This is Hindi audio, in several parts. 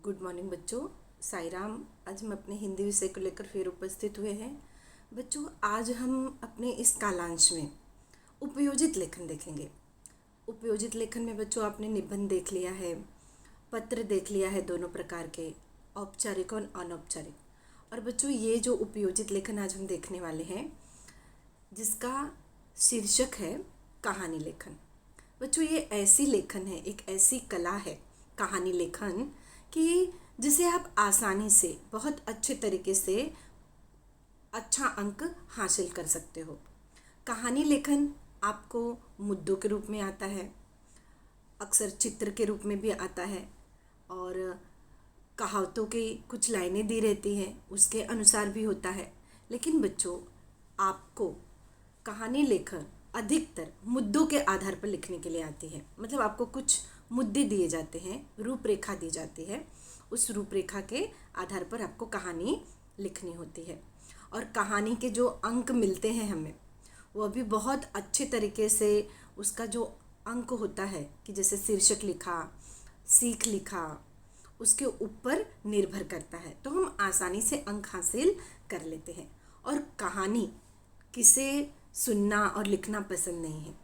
गुड मॉर्निंग बच्चों। साई राम। आज हम अपने हिंदी विषय को लेकर फिर उपस्थित हुए हैं। बच्चों, आज हम अपने इस कालांश में उपयोजित लेखन देखेंगे। उपयोजित लेखन में बच्चों आपने निबंध देख लिया है, पत्र देख लिया है, दोनों प्रकार के, औपचारिक और अनौपचारिक। और बच्चों, ये जो उपयोजित लेखन आज हम देखने वाले हैं, जिसका शीर्षक है कहानी लेखन। बच्चों, ये ऐसी लेखन है, एक ऐसी कला है कहानी लेखन कि जिसे आप आसानी से, बहुत अच्छे तरीके से अच्छा अंक हासिल कर सकते हो। कहानी लेखन आपको मुद्दों के रूप में आता है, अक्सर चित्र के रूप में भी आता है, और कहावतों की कुछ लाइनें दी रहती हैं, उसके अनुसार भी होता है। लेकिन बच्चों, आपको कहानी लेखन अधिकतर मुद्दों के आधार पर लिखने के लिए आती है। मतलब आपको कुछ मुद्दे दिए जाते हैं, रूपरेखा दी जाती है, उस रूपरेखा के आधार पर आपको कहानी लिखनी होती है। और कहानी के जो अंक मिलते हैं हमें, वो भी बहुत अच्छे तरीके से उसका जो अंक होता है कि जैसे शीर्षक लिखा, सीख लिखा, उसके ऊपर निर्भर करता है, तो हम आसानी से अंक हासिल कर लेते हैं। और कहानी किसे सुनना और लिखना पसंद नहीं है?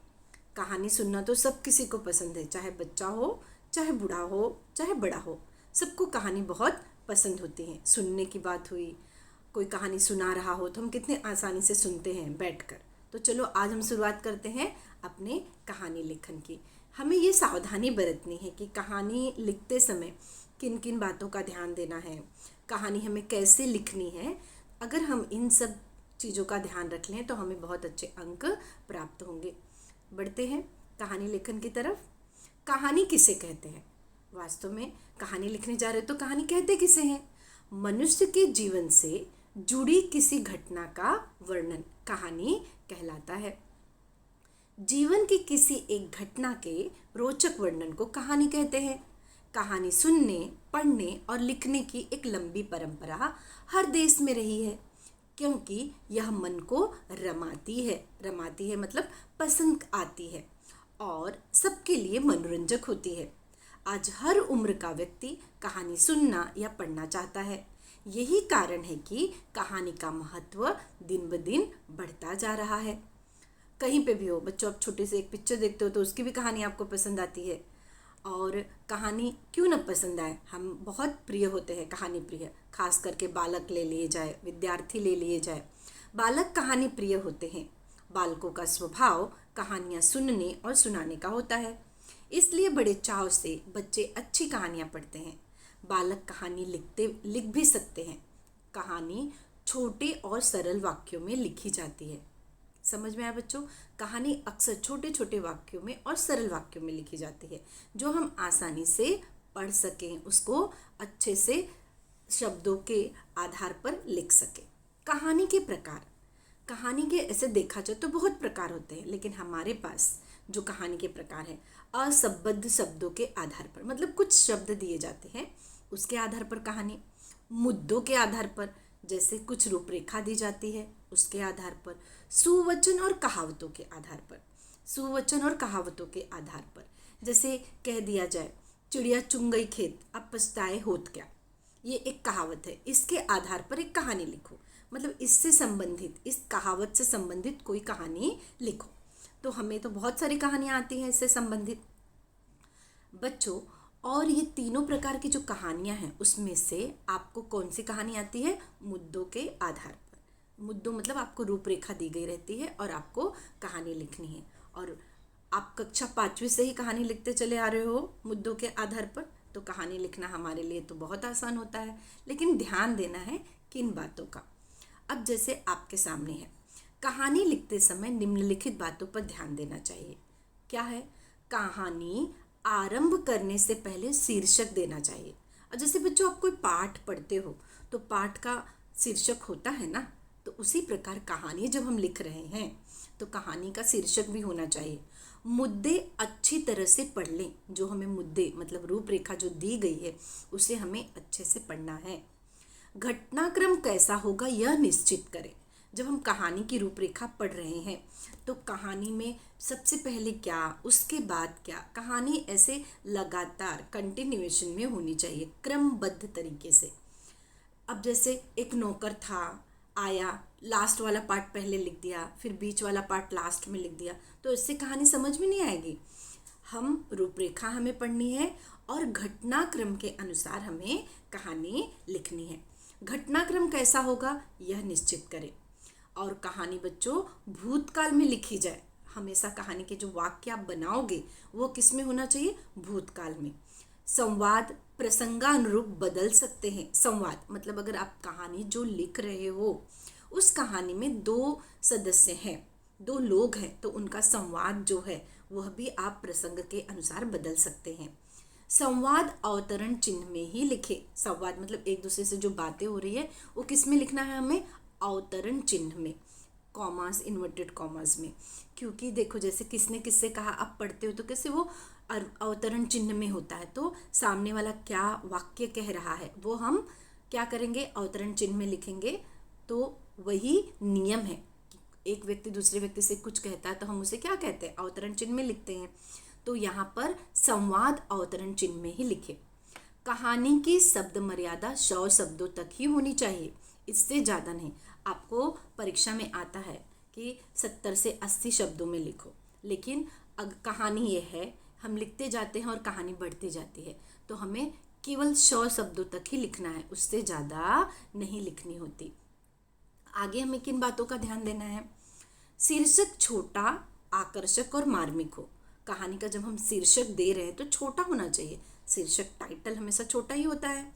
कहानी सुनना तो सब किसी को पसंद है, चाहे बच्चा हो, चाहे बूढ़ा हो, चाहे बड़ा हो, सबको कहानी बहुत पसंद होती है। सुनने की बात हुई, कोई कहानी सुना रहा हो तो हम कितने आसानी से सुनते हैं बैठकर। तो चलो आज हम शुरुआत करते हैं अपने कहानी लेखन की। हमें ये सावधानी बरतनी है कि कहानी लिखते समय किन किन बातों का ध्यान देना है, कहानी हमें कैसे लिखनी है। अगर हम इन सब चीज़ों का ध्यान रख लें तो हमें बहुत अच्छे अंक प्राप्त होंगे। बढ़ते हैं कहानी लेखन की तरफ। कहानी किसे कहते हैं? वास्तव में कहानी लिखने जा रहे तो कहानी कहते किसे हैं? मनुष्य के जीवन से जुड़ी किसी घटना का वर्णन कहानी कहलाता है। जीवन की किसी एक घटना के रोचक वर्णन को कहानी कहते हैं। कहानी सुनने, पढ़ने और लिखने की एक लंबी परंपरा हर देश में रही है, क्योंकि यह मन को रमाती है मतलब पसंद आती है, और सबके लिए मनोरंजक होती है। आज हर उम्र का व्यक्ति कहानी सुनना या पढ़ना चाहता है। यही कारण है कि कहानी का महत्व दिन ब दिन बढ़ता जा रहा है। कहीं पे भी हो बच्चों, आप छोटे से एक पिक्चर देखते हो तो उसकी भी कहानी आपको पसंद आती है। और कहानी क्यों न पसंद आए, हम बहुत प्रिय होते हैं कहानी प्रिय। खास करके बालक ले लिए जाए, विद्यार्थी ले लिए जाए, बालक कहानी प्रिय होते हैं। बालकों का स्वभाव कहानियाँ सुनने और सुनाने का होता है, इसलिए बड़े चाव से बच्चे अच्छी कहानियाँ पढ़ते हैं। बालक कहानी लिख भी सकते हैं। कहानी छोटे और सरल वाक्यों में लिखी जाती है। समझ में आया बच्चों? कहानी अक्सर छोटे छोटे वाक्यों में और सरल वाक्यों में लिखी जाती है, जो हम आसानी से पढ़ सकें, उसको अच्छे से शब्दों के आधार पर लिख सकें। कहानी के प्रकार, कहानी के ऐसे देखा जाए तो बहुत प्रकार होते हैं, लेकिन हमारे पास जो कहानी के प्रकार है, असंबद्ध शब्दों के आधार पर, मतलब कुछ शब्द दिए जाते हैं उसके आधार पर कहानी, मुद्दों के आधार पर, जैसे कुछ रूपरेखा दी जाती है उसके आधार पर, सुवचन और कहावतों के आधार पर, सुवचन और कहावतों के आधार पर, जैसे कह दिया जाए चिड़िया चुन गई खेत अब पछताए होत क्या, ये एक कहावत है, इसके आधार पर एक कहानी लिखो। मतलब इससे संबंधित, इस कहावत से संबंधित कोई कहानी लिखो। तो हमें तो बहुत सारी कहानियाँ आती हैं इससे संबंधित बच्चों। और ये तीनों प्रकार की जो कहानियाँ हैं, उसमें से आपको कौन सी कहानी आती है? मुद्दों के आधार पर। मुद्दों मतलब आपको रूपरेखा दी गई रहती है और आपको कहानी लिखनी है। और आप कक्षा 5वीं से ही कहानी लिखते चले आ रहे हो मुद्दों के आधार पर, तो कहानी लिखना हमारे लिए तो बहुत आसान होता है। लेकिन ध्यान देना है किन बातों का। अब जैसे आपके सामने है, कहानी लिखते समय निम्नलिखित बातों पर ध्यान देना चाहिए। क्या है? कहानी आरंभ करने से पहले शीर्षक देना चाहिए। और जैसे बच्चों आप कोई पाठ पढ़ते हो तो पाठ का शीर्षक होता है ना, तो उसी प्रकार कहानी जब हम लिख रहे हैं तो कहानी का शीर्षक भी होना चाहिए। मुद्दे अच्छी तरह से पढ़ लें। जो हमें मुद्दे मतलब रूपरेखा जो दी गई है उसे हमें अच्छे से पढ़ना है। घटनाक्रम कैसा होगा यह निश्चित करें। जब हम कहानी की रूपरेखा पढ़ रहे हैं तो कहानी में सबसे पहले क्या, उसके बाद क्या, कहानी ऐसे लगातार कंटिन्यूएशन में होनी चाहिए, क्रमबद्ध तरीके से। अब जैसे एक नौकर था, आया, लास्ट वाला पार्ट पहले लिख दिया, फिर बीच वाला पार्ट लास्ट में लिख दिया, तो इससे कहानी समझ में नहीं आएगी। हम रूपरेखा हमें पढ़नी है और घटनाक्रम के अनुसार हमें कहानी लिखनी है। घटनाक्रम कैसा होगा यह निश्चित करें। और कहानी बच्चों भूतकाल में लिखी जाए। हमेशा कहानी के जो वाक्य आप बनाओगे वो किस में होना चाहिए, भूतकाल में। संवाद प्रसंगानुरूप बदल सकते हैं। संवाद मतलब अगर आप कहानी जो लिख रहे हो उस कहानी में दो सदस्य हैं, दो लोग हैं, तो उनका संवाद जो है वह भी आप प्रसंग के अनुसार बदल सकते हैं। संवाद अवतरण चिन्ह में ही लिखे। संवाद मतलब एक दूसरे से जो बातें हो रही है वो किस में लिखना है हमें, अवतरण चिन्ह में, कॉमास, इन्वर्टेड कॉमास में। क्योंकि देखो जैसे किसने किससे कहा, आप पढ़ते हो तो कैसे वो अवतरण चिन्ह में होता है, तो सामने वाला क्या वाक्य कह रहा है वो हम क्या करेंगे, अवतरण चिन्ह में लिखेंगे। तो वही नियम है, एक व्यक्ति दूसरे व्यक्ति से कुछ कहता है तो हम उसे क्या कहते हैं, अवतरण चिन्ह में लिखते हैं। तो यहाँ पर संवाद अवतरण चिन्ह में ही लिखे। कहानी की शब्द मर्यादा 100 शब्दों तक ही होनी चाहिए, इससे ज़्यादा नहीं। आपको परीक्षा में आता है कि 70 से 80 शब्दों में लिखो, लेकिन अगर कहानी ये है हम लिखते जाते हैं और कहानी बढ़ती जाती है, तो हमें केवल 100 शब्दों तक ही लिखना है, उससे ज़्यादा नहीं लिखनी होती। आगे हमें किन बातों का ध्यान देना है, शीर्षक छोटा, आकर्षक और मार्मिक हो। कहानी का जब हम शीर्षक दे रहे हैं तो छोटा होना चाहिए, शीर्षक टाइटल हमेशा छोटा ही होता है।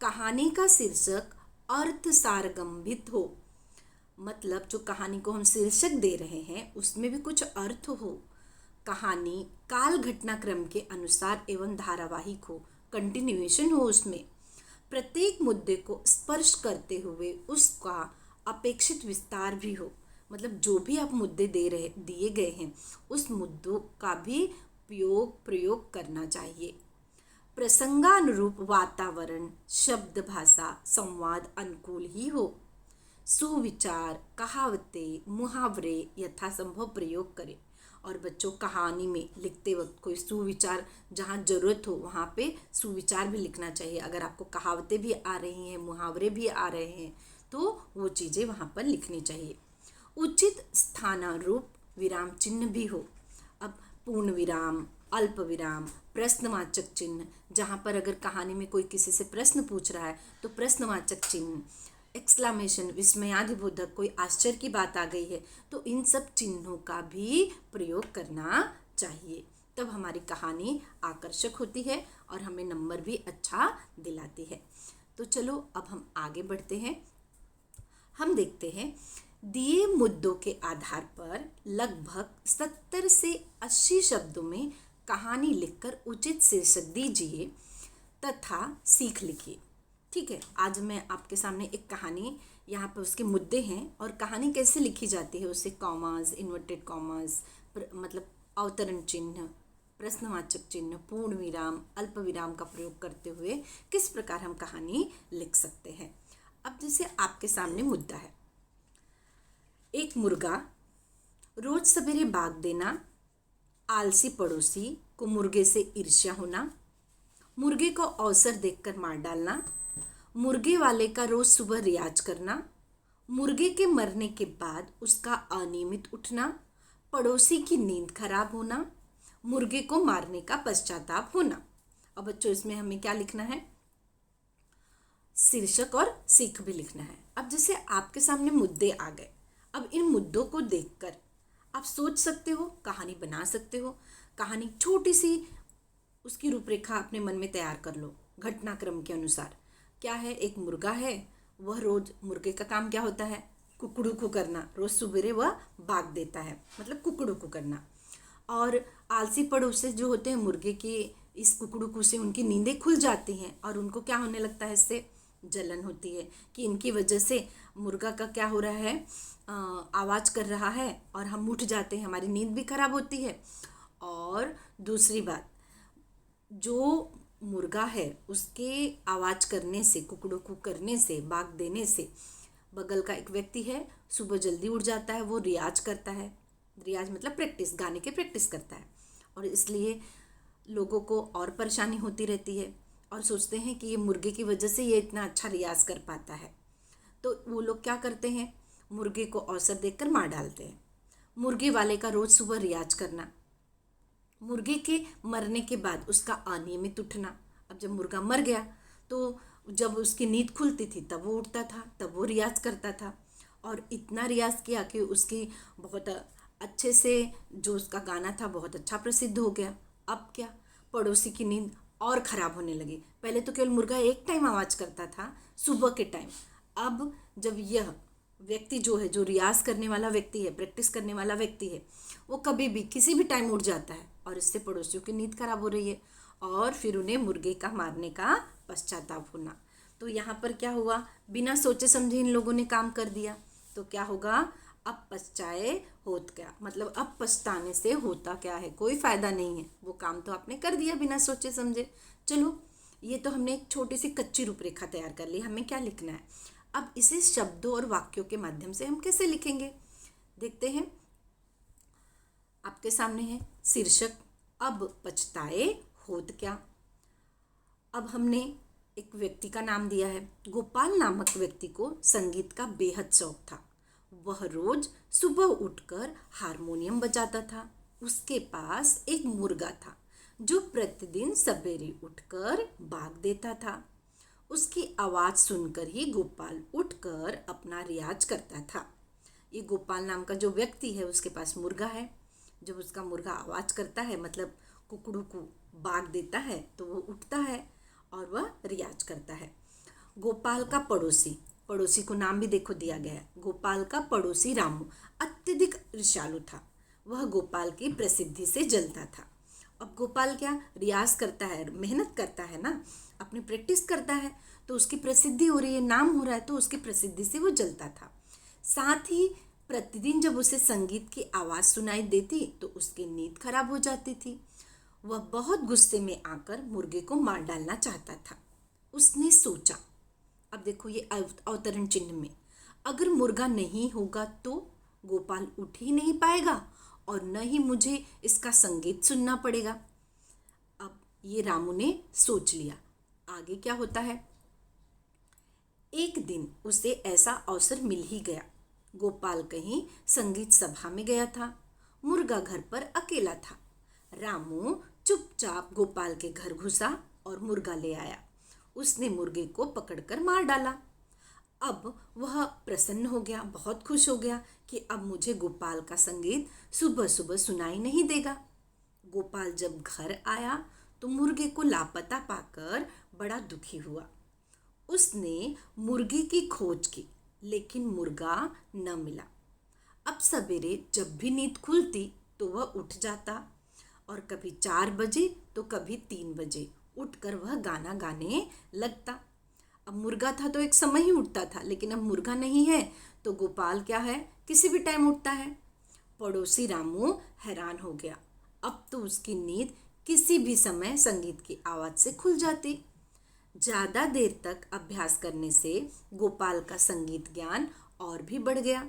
कहानी का शीर्षक अर्थ सारगंभित हो, मतलब जो कहानी को हम शीर्षक दे रहे हैं उसमें भी कुछ अर्थ हो। कहानी काल घटनाक्रम के अनुसार एवं धारावाहिक हो, कंटिन्यूएशन हो उसमें। प्रत्येक मुद्दे को स्पर्श करते हुए उसका अपेक्षित विस्तार भी हो, मतलब जो भी आप मुद्दे दिए गए हैं उस मुद्दों का भी प्रयोग करना चाहिए। प्रसंगानुरूप वातावरण, शब्द भाषा, संवाद अनुकूल ही हो। सुविचार, कहावतें, मुहावरे यथासंभव प्रयोग करें। और बच्चों कहानी में लिखते वक्त कोई सुविचार, जहाँ ज़रूरत हो वहाँ पे सुविचार भी लिखना चाहिए। अगर आपको कहावतें भी आ रही हैं, मुहावरे भी आ रहे हैं, तो वो चीज़ें वहाँ पर लिखनी चाहिए। उचित स्थानानुरूप विराम चिन्ह भी हो। अब पूर्ण विराम, अल्प विराम, प्रश्नवाचक चिन्ह, जहाँ पर अगर कहानी में कोई किसी से प्रश्न पूछ रहा है तो प्रश्नवाचक चिन्ह, एक्सक्लामेशन, विस्मयादिबोधक, कोई आश्चर्य की बात आ गई है तो इन सब चिन्हों का भी प्रयोग करना चाहिए। तब हमारी कहानी आकर्षक होती है और हमें नंबर भी अच्छा दिलाती है। तो चलो अब हम आगे बढ़ते हैं। हम देखते हैं दिए मुद्दों के आधार पर लगभग 70 से 80 शब्दों में कहानी लिखकर उचित शीर्षक दीजिए तथा सीख लिखिए। ठीक है, आज मैं आपके सामने एक कहानी, यहाँ पर उसके मुद्दे हैं और कहानी कैसे लिखी जाती है, उससे कॉमास, इन्वर्टेड कॉमास, मतलब अवतरण चिन्ह, प्रश्नवाचक चिन्ह, पूर्ण विराम, अल्प विराम का प्रयोग करते हुए किस प्रकार हम कहानी लिख सकते हैं। अब जैसे आपके सामने मुद्दा है, एक मुर्गा, रोज सवेरे भाग देना, आलसी पड़ोसी को मुर्गे से ईर्ष्या होना, मुर्गे को अवसर देखकर मार डालना, मुर्गे वाले का रोज सुबह रियाज करना, मुर्गे के मरने के बाद उसका अनियमित उठना, पड़ोसी की नींद खराब होना, मुर्गे को मारने का पश्चाताप होना। अब बच्चों इसमें हमें क्या लिखना है, शीर्षक और सीख भी लिखना है। अब जैसे आपके सामने मुद्दे आ गए, अब इन मुद्दों को देखकर आप सोच सकते हो, कहानी बना सकते हो। कहानी छोटी सी उसकी रूपरेखा अपने मन में तैयार कर लो घटनाक्रम के अनुसार। क्या है, एक मुर्गा है, वह रोज, मुर्गे का काम क्या होता है, कुकड़ू करना, रोज सुबह वह भाग देता है, मतलब कुकड़ू करना। और आलसी पड़ोसी जो होते हैं मुर्गे के इस कुकड़ू से उनकी नींदें खुल जाती हैं और उनको क्या होने लगता है, इससे जलन होती है कि इनकी वजह से मुर्गा का क्या हो रहा है, आवाज़ कर रहा है और हम उठ जाते हैं, हमारी नींद भी खराब होती है। और दूसरी बात, जो मुर्गा है उसके आवाज़ करने से, कुकड़ू करने से, भाग देने से बगल का एक व्यक्ति है, सुबह जल्दी उठ जाता है, वो रियाज करता है। रियाज मतलब प्रैक्टिस, गाने की प्रैक्टिस करता है, और इसलिए लोगों को और परेशानी होती रहती है और सोचते हैं कि ये मुर्गे की वजह से ये इतना अच्छा रियाज कर पाता है। तो वो लोग क्या करते हैं, मुर्गे को अवसर देकर मार डालते हैं। मुर्गे वाले का रोज़ सुबह रियाज करना, मुर्गे के मरने के बाद उसका अनियमित उठना। अब जब मुर्गा मर गया तो जब उसकी नींद खुलती थी तब वो उठता था, तब वो रियाज करता था, और इतना रियाज किया कि उसकी बहुत अच्छे से जो उसका गाना था बहुत अच्छा प्रसिद्ध हो गया। अब क्या, पड़ोसी की नींद और ख़राब होने लगी। पहले तो केवल मुर्गा एक टाइम आवाज़ करता था, सुबह के टाइम। अब जब यह व्यक्ति जो है, जो रियाज करने वाला व्यक्ति है, प्रैक्टिस करने वाला व्यक्ति है, वो कभी भी किसी भी टाइम उठ जाता है, और इससे पड़ोसियों की नींद खराब हो रही है, और फिर उन्हें मुर्गे का मारने का पश्चाताप होना। तो यहाँ पर क्या हुआ, बिना सोचे समझे इन लोगों ने काम कर दिया। तो क्या होगा, अब पछताए होत क्या, मतलब अब पछताने से होता क्या है, कोई फ़ायदा नहीं है। वो काम तो आपने कर दिया बिना सोचे समझे। चलो, ये तो हमने एक छोटी सी कच्ची रूपरेखा तैयार कर ली, हमें क्या लिखना है। अब इसे शब्दों और वाक्यों के माध्यम से हम कैसे लिखेंगे, देखते हैं। आपके सामने है शीर्षक, अब पछताए होत क्या। अब हमने एक व्यक्ति का नाम दिया है। गोपाल नामक व्यक्ति को संगीत का बेहद शौक था। वह रोज सुबह उठकर हारमोनियम बजाता था। उसके पास एक मुर्गा था जो प्रतिदिन सवेरे उठकर भाग देता था। उसकी आवाज़ सुनकर ही गोपाल उठकर अपना रियाज करता था। ये गोपाल नाम का जो व्यक्ति है, उसके पास मुर्गा है। जब उसका मुर्गा आवाज़ करता है, मतलब कुकड़ू को बाग देता है, तो वो उठता है और वह रियाज करता है। गोपाल का पड़ोसी, पड़ोसी को नाम भी देखो दिया गया है। गोपाल का पड़ोसी रामू अत्यधिक ईर्ष्यालु था। वह गोपाल की प्रसिद्धि से जलता था। अब गोपाल क्या, रियाज करता है, मेहनत करता है ना, अपनी प्रैक्टिस करता है, तो उसकी प्रसिद्धि हो रही है, नाम हो रहा है, तो उसकी प्रसिद्धि से वो जलता था। साथ ही प्रतिदिन जब उसे संगीत की आवाज़ सुनाई देती तो उसकी नींद खराब हो जाती थी। वह बहुत गुस्से में आकर मुर्गे को मार डालना चाहता था। उसने सोचा, अब देखो ये अवतरण चिन्ह में, अगर मुर्गा नहीं होगा तो गोपाल उठ ही नहीं पाएगा और न ही मुझे इसका संगीत सुनना पड़ेगा। अब ये रामू ने सोच लिया। आगे क्या होता है। एक दिन उसे ऐसा अवसर मिल ही गया। गोपाल कहीं संगीत सभा में गया था। मुर्गा घर पर अकेला था। रामू चुपचाप गोपाल के घर घुसा और मुर्गा ले आया। उसने मुर्गे को पकड़कर मार डाला। अब वह प्रसन्न हो गया, बहुत खुश हो गया कि अब मुझे गोपाल का संगीत सुबह सुबह सुनाई नहीं देगा। गोपाल जब घर आया तो मुर्गे को लापता पाकर बड़ा दुखी हुआ। उसने मुर्गे की खोज की, लेकिन मुर्गा न मिला। अब सवेरे जब भी नींद खुलती तो वह उठ जाता, और कभी 4 बजे तो कभी 3 बजे उठकर वह गाना गाने लगता। अब मुर्गा था तो एक समय ही उठता था, लेकिन अब मुर्गा नहीं है तो गोपाल क्या है, किसी भी टाइम उठता है। पड़ोसी रामू हैरान हो गया। अब तो उसकी नींद किसी भी समय संगीत की आवाज़ से खुल जाती। ज़्यादा देर तक अभ्यास करने से गोपाल का संगीत ज्ञान और भी बढ़ गया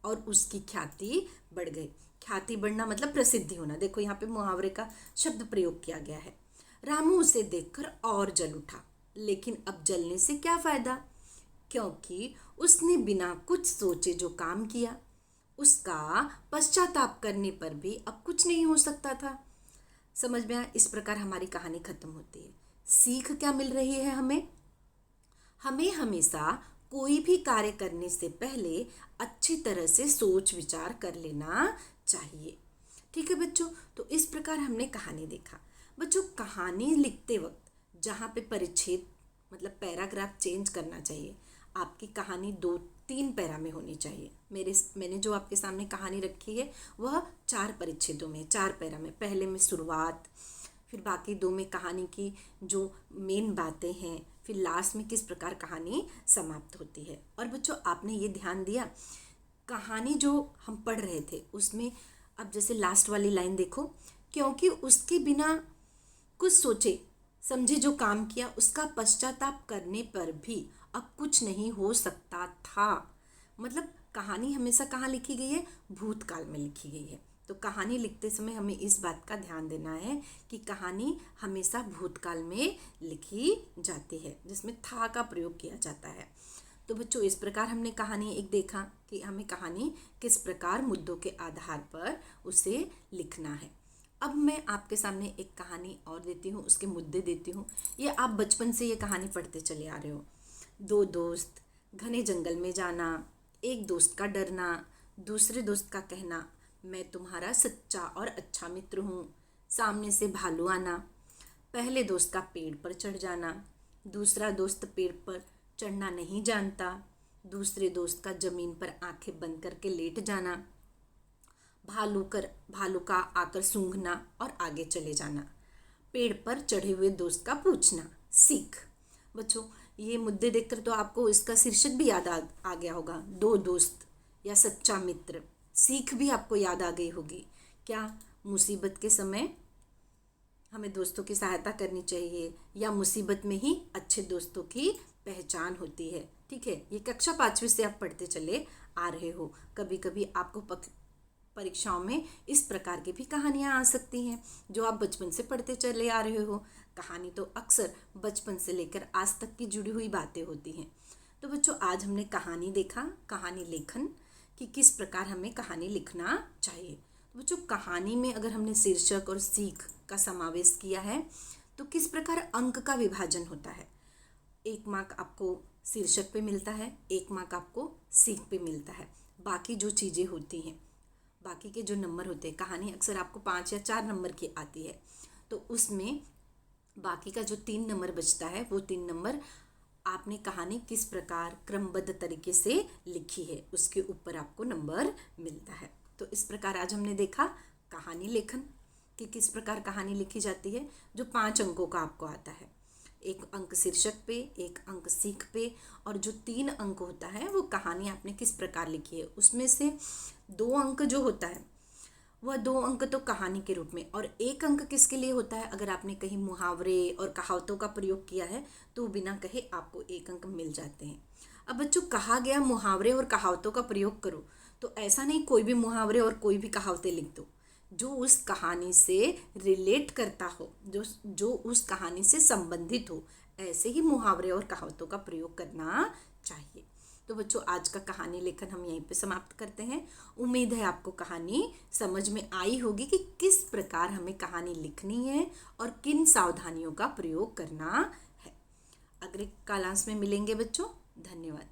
और उसकी ख्याति बढ़ गई। ख्याति बढ़ना मतलब प्रसिद्धि होना। देखो यहाँ पे मुहावरे का शब्द प्रयोग किया गया है। रामू उसे देखकर और जल उठा, लेकिन अब जलने से क्या फ़ायदा, क्योंकि उसने बिना कुछ सोचे जो काम किया, उसका पश्चाताप करने पर भी अब कुछ नहीं हो सकता था। समझ में आया। इस प्रकार हमारी कहानी खत्म होती है। सीख क्या मिल रही है हमें? हमें हमेशा कोई भी कार्य करने से पहले अच्छी तरह से सोच विचार कर लेना चाहिए। ठीक है बच्चों, तो इस प्रकार हमने कहानी देखा। बच्चों, कहानी लिखते वक्त जहाँ पे परिच्छेद मतलब पैराग्राफ चेंज करना चाहिए, आपकी कहानी 2-3 पैरा में होनी चाहिए। मैंने जो आपके सामने कहानी रखी है वह 4 परिच्छेदों में, 4 पैरा में। पहले में शुरुआत, फिर बाकी 2 में कहानी की जो मेन बातें हैं, फिर लास्ट में किस प्रकार कहानी समाप्त होती है। और बच्चों, आपने ये ध्यान दिया, कहानी जो हम पढ़ रहे थे उसमें अब जैसे लास्ट वाली लाइन देखो, क्योंकि उसके बिना कुछ सोचे समझे जो काम किया उसका पश्चाताप करने पर भी अब कुछ नहीं हो सकता था। मतलब कहानी हमेशा कहाँ लिखी गई है? भूतकाल में लिखी गई है। तो कहानी लिखते समय हमें इस बात का ध्यान देना है कि कहानी हमेशा भूतकाल में लिखी जाती है, जिसमें था का प्रयोग किया जाता है। तो बच्चों, इस प्रकार हमने कहानी एक देखा कि हमें कहानी किस प्रकार मुद्दों के आधार पर उसे लिखना है। अब मैं आपके सामने एक कहानी और देती हूँ, उसके मुद्दे देती हूँ। ये आप बचपन से ये कहानी पढ़ते चले आ रहे हो। दो दोस्त, घने जंगल में जाना, एक दोस्त का डरना, दूसरे दोस्त का कहना, मैं तुम्हारा सच्चा और अच्छा मित्र हूँ, सामने से भालू आना, पहले दोस्त का पेड़ पर चढ़ जाना, दूसरा दोस्त पेड़ पर चढ़ना नहीं जानता, दूसरे दोस्त का जमीन पर आंखें बंद करके लेट जाना, भालू का आकर सूंघना और आगे चले जाना, पेड़ पर चढ़े हुए दोस्त का पूछना। सीख। बच्चों, ये मुद्दे देखकर तो आपको इसका शीर्षक भी याद आ गया होगा, दो दोस्त या सच्चा मित्र। सीख भी आपको याद आ गई होगी। क्या मुसीबत के समय हमें दोस्तों की सहायता करनी चाहिए, या मुसीबत में ही अच्छे दोस्तों की पहचान होती है। ठीक है, ये कक्षा 5वीं से आप पढ़ते चले आ रहे हो। कभी कभी आपको परीक्षाओं में इस प्रकार की भी कहानियाँ आ सकती हैं जो आप बचपन से पढ़ते चले आ रहे हो। कहानी तो अक्सर बचपन से लेकर आज तक की जुड़ी हुई बातें होती हैं। तो बच्चों, आज हमने कहानी देखा, कहानी लेखन, कि किस प्रकार हमें कहानी लिखना चाहिए। तो बच्चों, कहानी में अगर हमने शीर्षक और सीख का समावेश किया है तो किस प्रकार अंक का विभाजन होता है। 1 मार्क आपको शीर्षक पे मिलता है, 1 मार्क आपको सीख पे मिलता है। बाकी जो चीज़ें होती हैं, बाकी के जो नंबर होते हैं, कहानी अक्सर आपको 5 या 4 नंबर की आती है, तो उसमें बाकी का जो 3 नंबर बचता है, वो 3 नंबर आपने कहानी किस प्रकार क्रमबद्ध तरीके से लिखी है उसके ऊपर आपको नंबर मिलता है। तो इस प्रकार आज हमने देखा कहानी लेखन कि किस प्रकार कहानी लिखी जाती है, जो 5 अंकों का आपको आता है। 1 अंक शीर्षक पे, 1 अंक सीख पे, और जो 3 अंक होता है वो कहानी आपने किस प्रकार लिखी है। उसमें से 2 अंक जो होता है वह 2 अंक तो कहानी के रूप में, और 1 अंक किसके लिए होता है, अगर आपने कहीं मुहावरे और कहावतों का प्रयोग किया है तो बिना कहे आपको 1 अंक मिल जाते हैं। अब बच्चों, कहा गया मुहावरे और कहावतों का प्रयोग करो, तो ऐसा नहीं कोई भी मुहावरे और कोई भी कहावतें लिख दो। जो उस कहानी से रिलेट करता हो, जो उस कहानी से संबंधित हो, ऐसे ही मुहावरे और कहावतों का प्रयोग करना चाहिए। तो बच्चों, आज का कहानी लेखन हम यहीं पे समाप्त करते हैं। उम्मीद है आपको कहानी समझ में आई होगी कि किस प्रकार हमें कहानी लिखनी है और किन सावधानियों का प्रयोग करना है। अगले कालांश में मिलेंगे बच्चों। धन्यवाद।